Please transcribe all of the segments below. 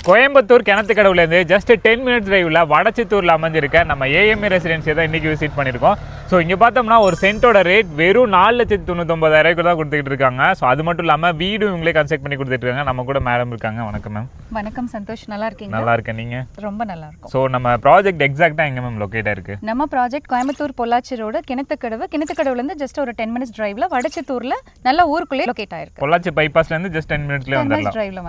Coimbatore கிணத்துக்கடவுலேருந்து just 10 minutes டிரைவில் வடச்சித்தூரில் அமைஞ்சிருக்க நம்ம AMA ரெசிடென்சியை தான் இன்றைக்கி விசிட் பண்ணியிருக்கோம். ஸோ இங்கே பார்த்தோம்னா ஒரு சென்ட்டோட ரேட் வெறும் 4,99,000 தான் கொடுத்துக்கிட்டு இருக்காங்க. ஸோ அது மட்டும் இல்லாமல் வீடும் இவங்களே கன்ஸ்ட்ரக்ட் பண்ணி கொடுத்துட்டு இருக்காங்க. நம்ம கூட மேடம் இருக்காங்க. வணக்கம் மேம். வணக்கம் சந்தோஷ், நல்லா இருக்கீங்க? நல்லா இருக்கேன், நீங்கள்? ரொம்ப நல்லா இருக்கும். ஸோ நம்ம ப்ராஜெக்ட் எக்ஸாக்டாக எங்கே மேம் லொக்கேட்டாக இருக்குது? நம்ம ப்ராஜெக்ட் கோயம்புத்தூர் பொள்ளாச்சி ரோடு கிணத்துக்கடவுலேருந்து ஜஸ்ட் ஒரு 10 மினிட்ஸ் டிரைவில் வடச்சித்தூரில் நல்ல ஊருக்குள்ளே லொக்கேட் ஆயிருக்கு. பொள்ளாச்சி பைபாஸ்லேருந்து ஜஸ்ட் 10 மினிட்ஸ்லேயே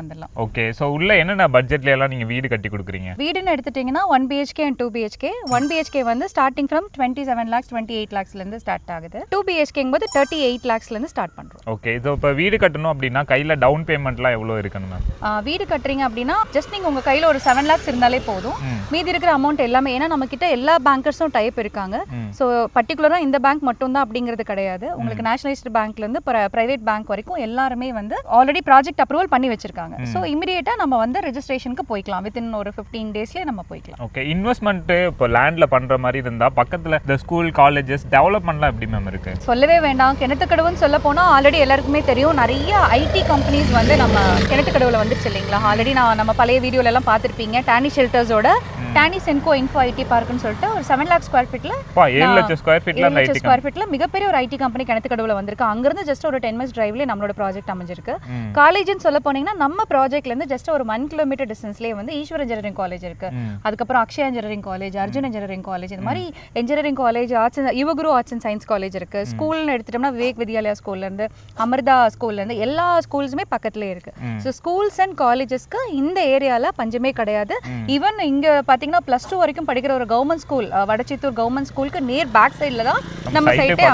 வந்துடலாம். ஓகே. ஸோ உள்ள என்னென்ன பட்ஜெட்ல எல்லாம் நீங்கள் வீடு கட்டி கொடுக்குறீங்க? வீடுன்னு எடுத்துட்டீங்கன்னா 1 BHK and 2 BHK. 1 BHK வந்து ஸ்டார்டிங் ஃப்ரம் 27 lakhs 28 lakhsலேருந்து ஸ்டார்ட் ஆகுது. 2 BHKங்கும்போது 38 lakhsலேருந்து ஸ்டார்ட் பண்ணுறோம். ஓகே. ஸோ இப்போ வீடு கட்டணும் அப்படின்னா கையில் டவுன் பேமெண்ட்லாம் எவ்வளோ இருக்கணும் மேம்? வீடு கட்டுறீங்க அப்படின்னா ஜஸ்ட் நீங்கள் உங்கள் கையில் ஒரு 7 lakhs இருந்தாலே போதும். மீதி இருக்கிற அமௌண்ட் எல்லாமே, ஏன்னா நம்ம கிட்ட எல்லா பேங்கர்ஸும் டைப் இருக்காங்க. ஸோ பர்டிகுலராக இந்த பேங்க் மட்டும் தான் அப்படிங்கிறது கிடையாது. உங்களுக்கு நேஷனலைஸ்டு பேங்க்லேருந்து பிரைவேட் பேங்க் வரைக்கும் எல்லாருமே வந்து ஆல்ரெடி ப்ராஜெக்ட் அப்ரூவல் பண்ணி வச்சிருக்காங்க. ஸோ இமிடியேட்டாக நம்ம வந்து ரெஜிஸ்ட்ரேஷனுக்கு போய்க்கலாம். வித்தின் ஒரு 15 டேஸ்லேயே நம்ம போய்க்கலாம். ஓகே. இன்வெஸ்ட்மெண்ட் இப்போ லேண்டில் பண்ணுற மாதிரி இருந்தால் பக்கத்தில் இந்த ஸ்கூல் காலேஜஸ் டெவலப்மெண்ட்லாம் எப்படி மேம் இருக்கு? சொல்லவே வேண்டாம். கிணத்துக்கடவுன்னு சொல்ல போனால் ஆல்ரெடி எல்லாருக்குமே தெரியும். நிறைய ஐடி கம்பெனிஸ் வந்து நம்ம கிணத்துக்கடவுல வந்துருச்சு இல்லைங்களா? ஆல்ரெடி நம்ம பழைய வீடியோல எல்லாம் பார்த்துருப்பீங்க. டானி ஷெல்டர்ஸோட டானி சென்கோ இன்ஃபோ ஐடி பார்க்குன்னு சொல்லிட்டு ஒரு 7 lakh ஸ்கொயர் ஃபீட்ல 7 லட்சம் ஸ்கொயர் ஃபீட்ல மிகப்பெரிய ஒரு ஐடி கம்பெனி கிணத்துக்கடவுல வந்திருக்கு. அங்கிருந்து ஜஸ்ட் ஒரு 10 மினிட்ஸ் டிரைவ்ல நம்மளோட ப்ராஜெக்ட் அமைஞ்சிருக்கு. காலேஜ்னு சொல்ல போனீங்கன்னா நம்ம ப்ராஜெக்ட்ல இருந்து ஜஸ்ட் ஒரு 1 கிலோமீட்டர் டிஸ்டன்ஸ்லேயே வந்து ஈஸ்வர் இன்ஜினியரிங் காலேஜ் இருக்கு. அதுக்கப்புறம் Akshaya engineering college, Arjun engineering college, இந்த மாதிரி engineering college, Yuvaguru arts and science college இருக்கு. ஸ்கூல்னு எடுத்துட்டோம்னா விவேக் வித்யாலயா ஸ்கூல்ல இருந்து அமிர்தா ஸ்கூல்ல இருந்து எல்லா ஸ்கூல்ஸுமே பக்கத்துலேயே இருக்கு. ஸோ ஸ்கூல்ஸ் அண்ட் காலேஜஸ்க்கு இந்த ஏரியால பஞ்சமே கிடையாது. ஈவன் இங்க பாத்தீங்கன்னா +2 வரைக்கும் படிக்கிற ஒரு கவர்மெண்ட் ஸ்கூல், வடச்சித்தூர் கவர்மெண்ட் ஸ்கூலுக்கு நேர் பேக் சைட்ல தான் நம்ம சைட்டே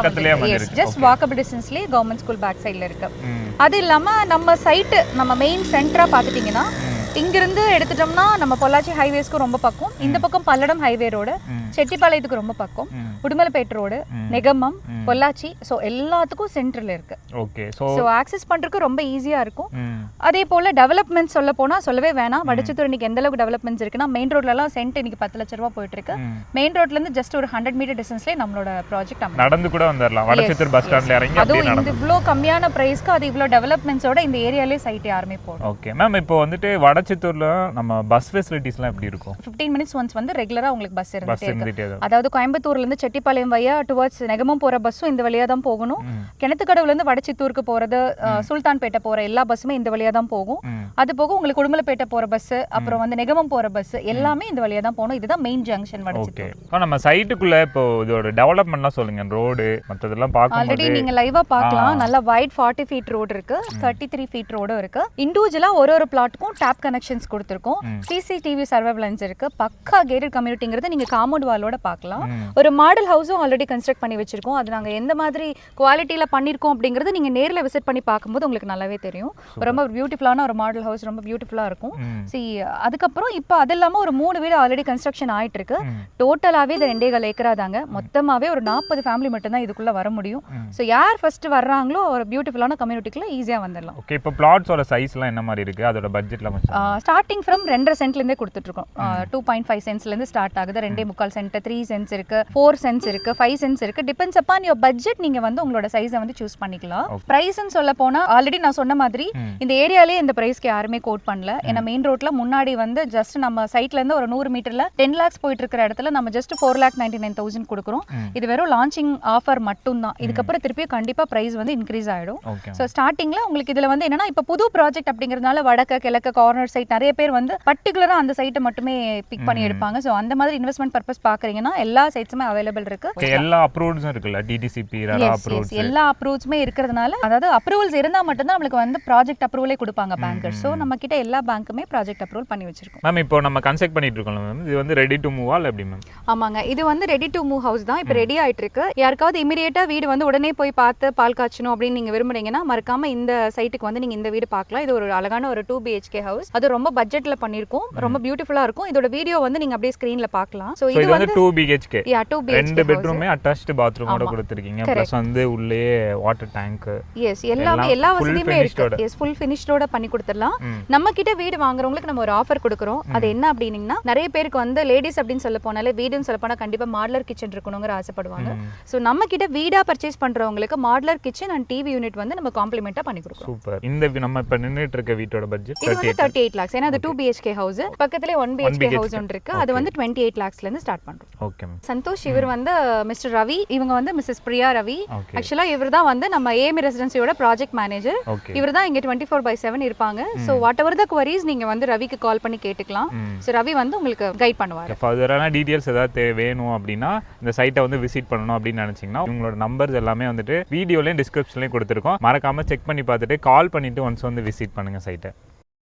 ஜஸ்ட் வாக்கபிள் டிஸ்டன்ஸ்லேயே கவர்மெண்ட் ஸ்கூல் பேக் சைட்ல இருக்கு. அது இல்லாம நம்ம சைட்டு நம்ம மெயின் சென்டரா பாத்துட்டீங்கன்னா இங்கிருந்து எடுத்துட்டோம்னா நம்ம பொள்ளாச்சி ஹைவேஸ்க்கு ரொம்ப பக்கம், இந்த பக்கம் பல்லடம் ஹைவே ரோடு, செட்டிப்பாளையத்துக்கு ரொம்ப பக்கம், உடுமலைப்பேட்டை ரோடு, நெகமம், பொள்ளாச்சி, ஸோ எல்லாத்துக்கும் சென்டர்ல இருக்கு. ஓகே. ஸோ ஆக்சஸ் பண்றதுக்கு ரொம்ப ஈஸியா இருக்கும். அதே போல டெவலப்மெண்ட் சொல்ல போனா சொல்லவே வேணாம். வடச்சித்தூர் இன்னைக்கு எந்த அளவுக்கு டெவலப்மெண்ட்ஸ் இருக்குன்னா மெயின் ரோட்ல எல்லாம் சென்ட் இன்னைக்கு 10 லட்சம் ரூபாய் போயிட்டு இருக்கு. மெயின் ரோட்ல இருந்து ஜஸ்ட் ஒரு 100 மீட்டர் டிஸ்டன்ஸ்லேயே நம்மளோட ப்ராஜெக்ட் நடந்து கூட வந்துடலாம். வடச்சித்தூர் பஸ் ஸ்டாண்ட்ல இறங்கி அதுவும் இந்த இவ்வளோ கம்மியான பிரைஸ்க்கு அது இவ்வளோ டெவலப்மெண்ட்ஸோட இந்த ஏரியாலே சைட் யாருமே போடும். Okay ma'am. இப்போ வந்துட்டு வடச்சித்தூர்ல நம்ம பஸ் ஃபெசிலிட்டிஸ்லாம் எப்படி இருக்கும்? 15 மினிட்ஸ் ஒன்ஸ் வந்து ரெகுலரா உங்களுக்கு பஸ் இருந்துட்டே இருக்கு. அதாவது கோயம்புத்தூர்ல இருந்து செட்டிப்பாளையம் வழியா டுவர்ட்ஸ் நெகமம் போற பஸ்ஸும் இந்த வழியா தான் போகணும். கிணத்துக்கடவுல இருந்து வடச்சித்தூருக்கு போறது, சுல்தான்பேட்டை போற எல்லா பஸ்ஸுமே இந்த வழியா தான் போகும். அது போக உங்களுக்கு உடுமலைப்பேட்டை போற பஸ், அப்புறம் வந்து நெகமம் போற பஸ் எல்லாமே இந்த வழியா தான் போகணும். இதுதான் மெயின் ஜங்ஷன் வடச்சித்தூர். ஓகே. நம்ம சைட்டுக்குள்ள இப்போ இதோட டெவலப்மென்ட்லாம் சொல்லுங்க. ரோடு மத்ததெல்லாம் பார்க்கும்போது ஆல்ரெடி நீங்க லைவா பார்க்கலாம். நல்ல வைட் 40 ஃபீட் ரோடு இருக்கு, 33 ஃபீட் ரோடும் இருக்கு. இண்டிவிஜுவலா ஒரு பிளாட்டுக்கும் டேப் கனெக்ஷன்ஸ் கொடுத்திருக்கோம். சிசிடிவி சர்வேலன்ஸ் இருக்கு. பக்கா கேட்டட் கம்யூனிட்டிங்கிறது நீங்க காம்பவுண்ட் வாலோட பார்க்கலாம். ஒரு மாடல் ஹவுஸும் ஆல்ரெடி கன்ஸ்ட்ரக்ட் பண்ணி வச்சிருக்கோம். அது நாங்க எந்த மாதிரி குவாலிட்டியில பண்ணிருக்கோம் அப்படிங்கிறது நீங்க நேர்ல விசிட் பண்ணி பார்க்கும்போது உங்களுக்கு நல்லாவே தெரியும். ரொம்ப பியூட்டிஃபுல்லான ஒரு மாடல் ஹவுஸ், ரொம்ப பியூட்டிஃபுல்லா இருக்கும். அதுக்கப்புறம் இப்போ அது இல்லாம ஒரு 3 வீடு ஆல்ரெடி கன்ஸ்ட்ரக்ஷன் ஆயிட்டு இருக்கு. டோட்டலாவே இது 2.5 ஏக்கரா தாங்க. மொத்தமாவே ஒரு 40 ஃபேமிலி மட்டும் தான் இதுக்குள்ள வர முடியும். ஸோ யார் ஃபர்ஸ்ட் வர்றாங்களோ ஒரு பியூட்டிஃபுல்லான கம்யூனிட்டிக்குள்ள ஈஸியா வந்துடலாம். ஓகே. இப்போ பிளாட்ஸோட சைஸ்லாம் என்ன மாதிரி இருக்கு? அதோட பட்ஜெட்ல ஸ்டார்டிங் ஃப்ரம் 2.5 சென்ட்லேருந்தே கொடுத்துட்ருக்கோம். 2.5 சென்ட்ஸ்லேருந்து ஸ்டார்ட் ஆகுது. 2.25 சென்ட், 3 சென்ட்ஸ் இருக்கு, 4 சென்ட்ஸ் இருக்கு, 5 சென்ட்ஸ் இருக்கு. Depends upon your budget. நீங்க வந்து உங்களோட சைஸை வந்து சூஸ் பண்ணிக்கலாம். பிரைஸ்ன்னு சொல்ல போனா ஆல்ரெடி நான் சொன்ன மாதிரி இந்த ஏரியாலே இந்த பிரைஸ்க்கு யாருமே கோட் பண்ணல. ஏன்னா மெயின் ரோட்ல முன்னாடி வந்து ஜஸ்ட் நம்ம சைட்ல இருந்து ஒரு 100 மீட்டர்ல 10 lakhs போயிட்டு இருக்கிற இடத்துல நம்ம ஜஸ்ட் 4,99,000 கொடுக்குறோம். இது வெறும் லான்ச்சிங் ஆஃபர் மட்டும் தான். இதுக்கப்புறம் திருப்பி கண்டிப்பா பிரைஸ் வந்து இன்க்ரீஸ் ஆயிடும். ஸோ ஸ்டார்டிங்ல உங்களுக்கு இதுல வந்து என்னன்னா இப்போ புது ப்ராஜெக்ட் அப்படிங்கிறதுனால வடக்கு கிழக்கு கார்னர் சைட் நிறைய பேர் வந்து பர்டிகுலரா அந்த சைட்டை மட்டுமே பிக் பண்ணி எடுப்பாங்க. ஸோ அந்த மாதிரி இன்வெஸ்ட்மெண்ட் பர்பஸ் பாக்குறீங்கன்னா எல்லா சைட்ஸுமே அவைலபிள் இருக்கு. எல்லா அப்ரூவ்ஸும் இருக்குல்ல, டிடிசிபி எல்லா அப்ரூவ்ஸுமே இருக்கிறதுனால, அதாவது அப்ரூவல்ஸ் இருந்தா மட்டும் தான் நமக்கு வந்து ப்ராஜெக்ட் அப்ரூவலே கொடுப்பாங்க பேங்கர்ஸ். ஸோ நம்ம கிட்ட எல்லா பேங்க்குமே ப்ராஜெக்ட் அப்ரூவல் பண்ணி வச்சிருக்கோம். மேம் இப்போ நம்ம கன்ஸ்ட்ரக்ட் பண்ணிட்டு இருக்கோம் மேம், இது வந்து ரெடி டு மூவ் ஆல் எப்படி மேம்? ஆமாங்க, இது வந்து ரெடி டு மூவ் ஹவுஸ் தான். இப்போ ரெடி ஆயிட்டு இருக்கு. யாருக்காவது இமிடியேட்டா வீடு வந்து உடனே போய் பார்த்து பால் காய்ச்சணும் அப்படின்னு நீங்க விரும்புறீங்கன்னா மறக்காம இந்த சைட்டுக்கு வந்து நீங்க இந்த வீடு பார்க்கலாம். இது ஒரு அழகான ஒரு 2 BHK ஹவுஸ். அது ரொம்ப பட்ஜெட்ல பண்ணிருக்கோம். ரொம்ப பியூட்டிஃபுல்லா இருக்கும். இதோட வீடியோ வந்து நீங்க அப்படியே ஸ்கிரீன்ல பார்க்கலாம். சோ இது வந்து 2 BHK. 2 BHK. ரெண்டு பெட்ரூமே அட்டாச்ட் பாத்ரூமோட கொடுத்திருக்கீங்க. ப்ளஸ் வந்து உள்ளே வாட்டர் டேங்க். எஸ், எல்லா வசதியுமே இருக்கு. எஸ், ஃபுல் ஃபினிஷ்டோட பண்ணி கொடுத்துடலாம். நம்ம கிட்ட வீடு வாங்குறவங்களுக்கு நம்ம ஒரு ஆஃபர் கொடுக்குறோம். அது என்ன அப்படின்னா, நிறைய பேருக்கு வந்து லேடிஸ் அப்படின்னு சொல்ல போனாலே வீடுன்னு சொல்ல போனா கண்டிப்பா மாடுலர் கிச்சன் இருக்கணுங்கிற ஆசைப்படுவாங்க. சோ நம்ம கிட்ட வீடா பர்ச்சேஸ் பண்றவங்களுக்கு modular kitchen and TV unit வந்து நம்ம காம்ப்ளிமெண்டா பண்ணி கொடுக்குறோம். சூப்பர். இந்த நம்ம இப்ப நின்னுட்டு இருக்க வீட்டோட பட்ஜெட் இது வந்து 38 28 lakhs. ஏன்னா அது 2 BHK ஹவுஸ், பக்கத்துலேயே 1 BHK ஹவுஸ் ஒன்று இருக்கு. அது வந்து 28 lakhsல இருந்து ஸ்டார்ட் பண்றோம். Okay ma'am. சந்தோஷ் இவர் வந்து மிஸ்டர் ரவி, இவங்க வந்து மிஸ்ஸஸ் பிரியா ரவி. ஆக்சுவலா இவர் தான் வந்து நம்ம ஏஎம் ரெசிடென்சியோட ப்ராஜெக்ட் மேனேஜர். இவர் தான் இங்க 24/7 இருப்பாங்க. So what ever the queries நீங்க வந்து ரவிக்கு கால் பண்ணி கேட்டுக்கலாம். ஸோ ரவி வந்து உங்களுக்கு கைட் பண்ணுவார். ஃபர்தரான டீடைல்ஸ் ஏதாவது வேணும் அப்படின்னா இந்த சைட்டை வந்து விசிட் பண்ணணும் அப்படின்னு நினைச்சீங்கன்னா உங்களோட நம்பர்ஸ் எல்லாமே வந்துட்டு வீடியோலையும் டிஸ்கிரிப்ஷன்லையும் கொடுத்துருக்கோம். மறக்காம செக் பண்ணி பார்த்துட்டு கால் பண்ணிட்டு ஒன்ஸ் வந்து விசிட் பண்ணுங்க சைட்டை.